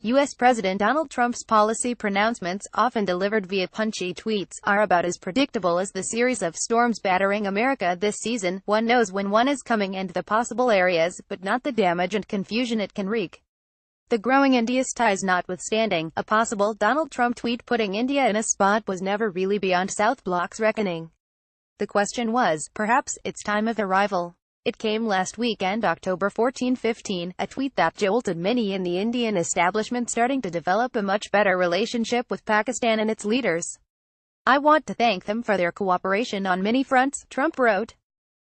U.S. President Donald Trump's policy pronouncements, often delivered via punchy tweets, are about as predictable as the series of storms battering America this season. One knows when one is coming and the possible areas, but not the damage and confusion it can wreak. The growing India's ties notwithstanding, a possible Donald Trump tweet putting India in a spot was never really beyond South Bloc's reckoning. The question was, perhaps, its time of arrival. It came last weekend, October 14-15, a tweet that jolted many in the Indian establishment starting to develop a much better relationship with Pakistan and its leaders. "I want to thank them for their cooperation on many fronts," Trump wrote.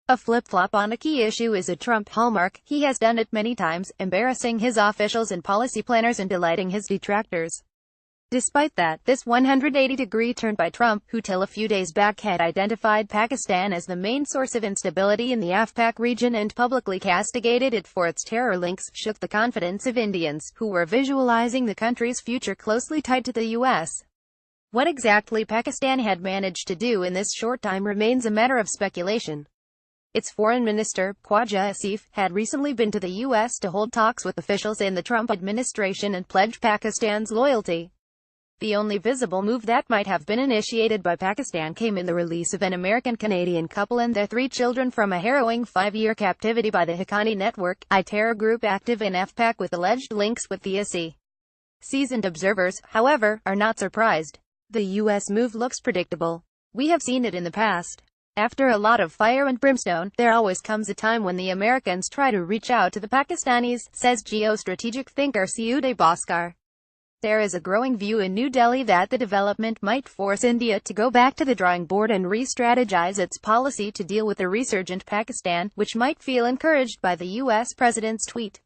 A flip-flop on a key issue is a Trump hallmark. He has done it many times, embarrassing his officials and policy planners and delighting his detractors. Despite that, this 180-degree turn by Trump, who till a few days back had identified Pakistan as the main source of instability in the af-pak region and publicly castigated it for its terror links, shook the confidence of Indians, who were visualizing the country's future closely tied to the U.S. What exactly Pakistan had managed to do in this short time remains a matter of speculation. Its foreign minister, Khwaja Asif, had recently been to the U.S. to hold talks with officials in the Trump administration and pledge Pakistan's loyalty. The only visible move that might have been initiated by Pakistan came in the release of an American-Canadian couple and their 3 children from a harrowing 5-year captivity by the Haqqani network, a terror group active in af-pak with alleged links with the ISI. Seasoned observers, however, are not surprised. The U.S. move looks predictable. We have seen it in the past. After a lot of fire and brimstone, there always comes a time when the Americans try to reach out to the Pakistanis, says geostrategic thinker Siude Bhaskar. There is a growing view in New Delhi that the development might force India to go back to the drawing board and re-strategize its policy to deal with the resurgent Pakistan, which might feel encouraged by the U.S. president's tweet.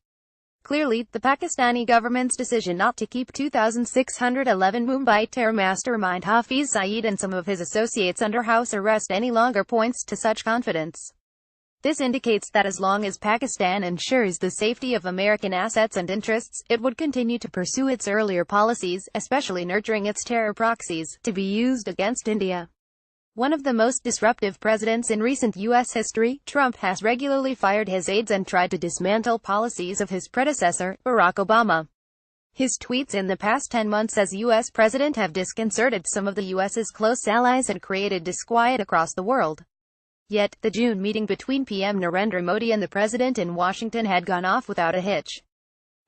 Clearly, the Pakistani government's decision not to keep 2611 Mumbai terror mastermind Hafiz Saeed and some of his associates under house arrest any longer points to such confidence. This indicates that as long as Pakistan ensures the safety of American assets and interests, it would continue to pursue its earlier policies, especially nurturing its terror proxies, to be used against India. One of the most disruptive presidents in recent U.S. history, Trump has regularly fired his aides and tried to dismantle policies of his predecessor, Barack Obama. His tweets in the past 10 months as U.S. president have disconcerted some of the U.S.'s close allies and created disquiet across the world. Yet, the June meeting between PM Narendra Modi and the president in Washington had gone off without a hitch.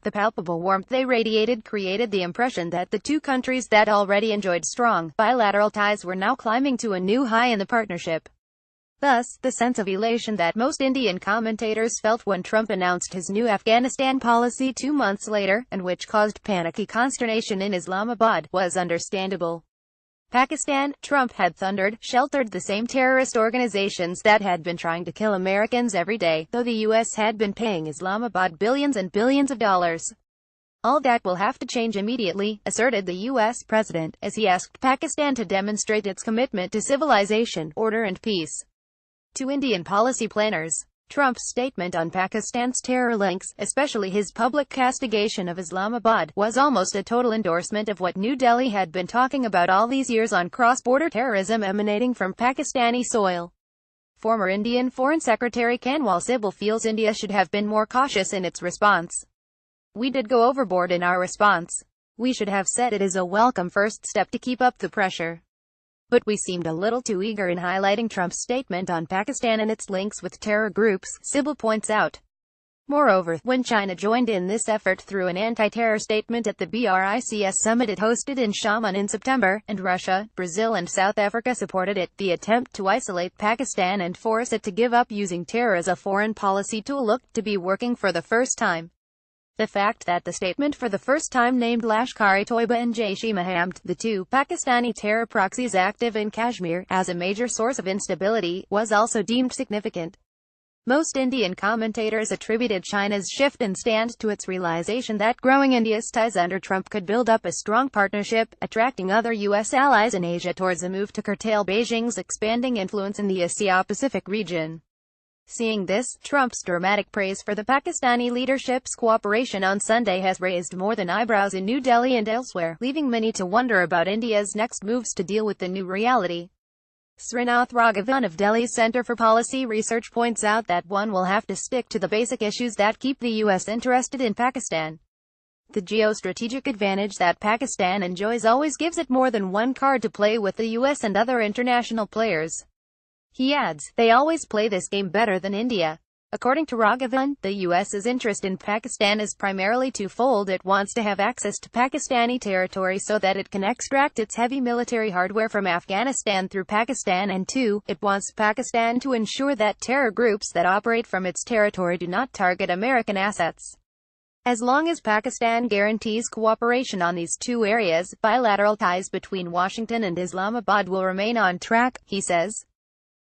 The palpable warmth they radiated created the impression that the two countries that already enjoyed strong, bilateral ties were now climbing to a new high in the partnership. Thus, the sense of elation that most Indian commentators felt when Trump announced his new Afghanistan policy 2 months later, and which caused panicky consternation in Islamabad, was understandable. Pakistan, Trump had thundered, sheltered the same terrorist organizations that had been trying to kill Americans every day, though the U.S. had been paying Islamabad billions and billions of dollars. All that will have to change immediately, asserted the U.S. president, as he asked Pakistan to demonstrate its commitment to civilization, order and peace. To Indian policy planners, Trump's statement on Pakistan's terror links, especially his public castigation of Islamabad, was almost a total endorsement of what New Delhi had been talking about all these years on cross-border terrorism emanating from Pakistani soil. Former Indian Foreign Secretary Kanwal Sibal feels India should have been more cautious in its response. "We did go overboard in our response. We should have said it is a welcome first step to keep up the pressure. But we seemed a little too eager in highlighting Trump's statement on Pakistan and its links with terror groups," Sibal points out. Moreover, when China joined in this effort through an anti-terror statement at the BRICS summit it hosted in Xiamen in September, and Russia, Brazil and South Africa supported it, the attempt to isolate Pakistan and force it to give up using terror as a foreign policy tool looked to be working for the first time. The fact that the statement for the first time named Lashkar-e-Toiba and Jaish-e-Mohammed, the two Pakistani terror proxies active in Kashmir, as a major source of instability, was also deemed significant. Most Indian commentators attributed China's shift in stand to its realization that growing India's ties under Trump could build up a strong partnership, attracting other U.S. allies in Asia towards a move to curtail Beijing's expanding influence in the Asia-Pacific region. Seeing this, Trump's dramatic praise for the Pakistani leadership's cooperation on Sunday has raised more than eyebrows in New Delhi and elsewhere, leaving many to wonder about India's next moves to deal with the new reality. Srinath Raghavan of Delhi's Center for Policy Research points out that one will have to stick to the basic issues that keep the U.S. interested in Pakistan. The geostrategic advantage that Pakistan enjoys always gives it more than one card to play with the US and other international players. He adds, they always play this game better than India. According to Raghavan, the US's interest in Pakistan is primarily twofold. It wants to have access to Pakistani territory so that it can extract its heavy military hardware from Afghanistan through Pakistan, and 2, it wants Pakistan to ensure that terror groups that operate from its territory do not target American assets. As long as Pakistan guarantees cooperation on these two areas, bilateral ties between Washington and Islamabad will remain on track, he says.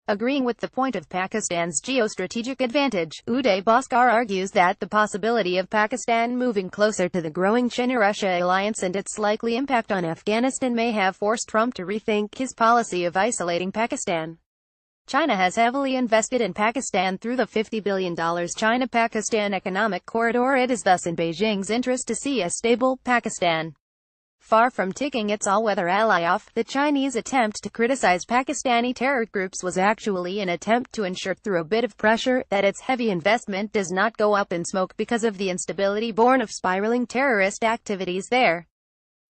Agreeing with the point of Pakistan's geostrategic advantage, Uday Bhaskar argues that the possibility of Pakistan moving closer to the growing China-Russia alliance and its likely impact on Afghanistan may have forced Trump to rethink his policy of isolating Pakistan. China has heavily invested in Pakistan through the $50 billion China-Pakistan economic corridor. It is thus in Beijing's interest to see a stable Pakistan. Far from ticking its all-weather ally off, the Chinese attempt to criticize Pakistani terror groups was actually an attempt to ensure, through a bit of pressure, that its heavy investment does not go up in smoke because of the instability born of spiraling terrorist activities there.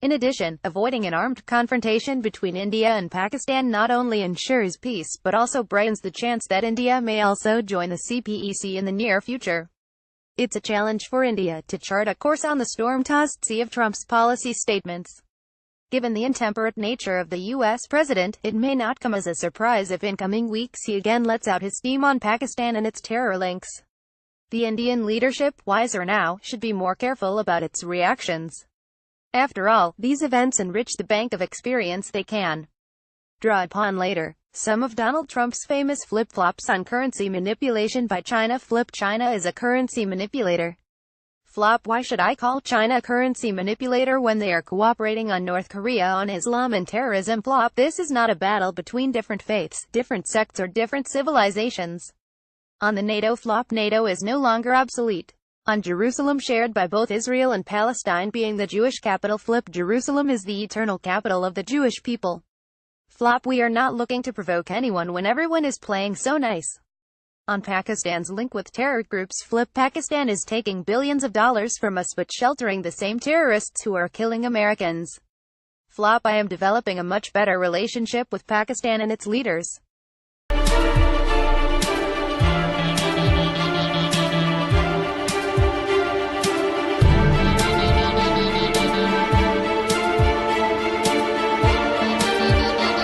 In addition, avoiding an armed confrontation between India and Pakistan not only ensures peace, but also brightens the chance that India may also join the CPEC in the near future. It's a challenge for India to chart a course on the storm-tossed sea of Trump's policy statements. Given the intemperate nature of the U.S. president, it may not come as a surprise if in coming weeks he again lets out his steam on Pakistan and its terror links. The Indian leadership, wiser now, should be more careful about its reactions. After all, these events enrich the bank of experience they can draw upon later. Some of Donald Trump's famous flip-flops on currency manipulation by China. Flip: China is a currency manipulator. Flop: why should I call China a currency manipulator when they are cooperating on North Korea on Islam and terrorism? Flop: this is not a battle between different faiths, different sects or different civilizations. On the NATO flop: NATO is no longer obsolete. On Jerusalem, shared by both Israel and Palestine being the Jewish capital. Flip: Jerusalem is the eternal capital of the Jewish people. Flop: we are not looking to provoke anyone when everyone is playing so nice. On Pakistan's link with terror groups. Flip: Pakistan is taking billions of dollars from us but sheltering the same terrorists who are killing Americans. Flop: I am developing a much better relationship with Pakistan and its leaders.